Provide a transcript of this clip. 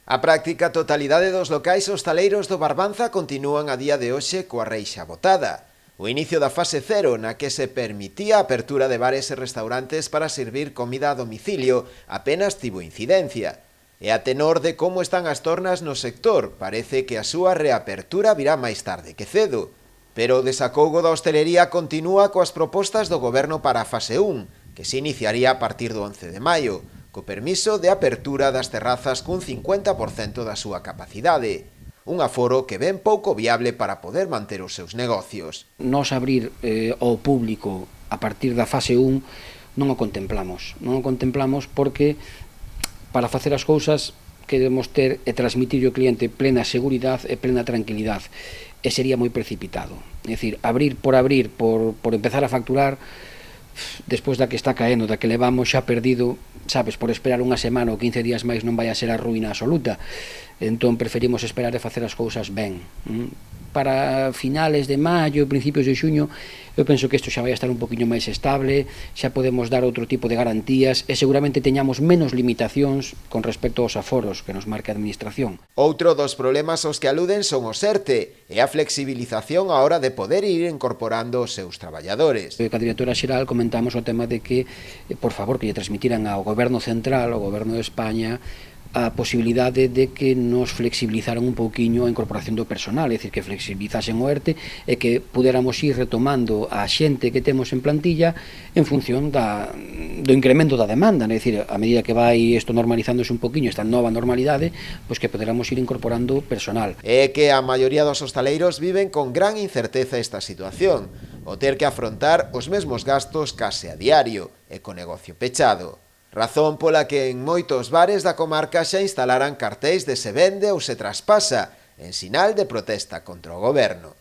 A práctica totalidade dos locais hostaleiros do Barbanza continúan a día de hoxe coa reixa botada. O inicio da fase cero, na que se permitía a apertura de bares e restaurantes para servir comida a domicilio, apenas tivo incidencia. E a tenor de como están as tornas no sector, parece que a súa reapertura virá máis tarde que cedo. Pero o desacougo da hostelería continúa coas propostas do goberno para a fase 1, que se iniciaría a partir do 11 de maio, co permiso de apertura das terrazas cun 50% da súa capacidade. Un aforo que ven pouco viable para poder manter os seus negocios. Nos abrir ao público a partir da fase 1 non o contemplamos. Non o contemplamos porque para facer as cousas queremos ter e transmitir ao cliente plena seguridade e plena tranquilidade. E sería moi precipitado. É dicir, abrir por empezar a facturar, despois da que está caendo, da que levamos xa perdido, sabes, por esperar unha semana ou 15 días máis non vai a ser a ruína absoluta. Entón preferimos esperar e facer as cousas ben. Para finales de maio, principios de xuño, eu penso que isto xa vai estar un poquinho máis estable, xa podemos dar outro tipo de garantías e seguramente teñamos menos limitacións con respecto aos aforos que nos marca a Administración. Outro dos problemas aos que aluden son os ERTE e a flexibilización á hora de poder ir incorporando os seus traballadores. A directora xeral comentamos o tema de que, por favor, que lle transmitiran ao Goberno Central, ao Goberno de España, a posibilidade de que nos flexibilizaran un pouquiño a incorporación do personal, é dicir, que flexibilizasen o ERTE e que puderamos ir retomando a xente que temos en plantilla en función do incremento da demanda, é dicir, a medida que vai isto normalizándose un pouquiño, esta nova normalidade, pois que poderamos ir incorporando personal. É que a maioría dos hostaleiros viven con gran incerteza esta situación, o ter que afrontar os mesmos gastos case a diario e co negocio pechado. Razón pola que en moitos bares da comarca xa instalaran cartéis de se vende ou se traspasa, en sinal de protesta contra o goberno.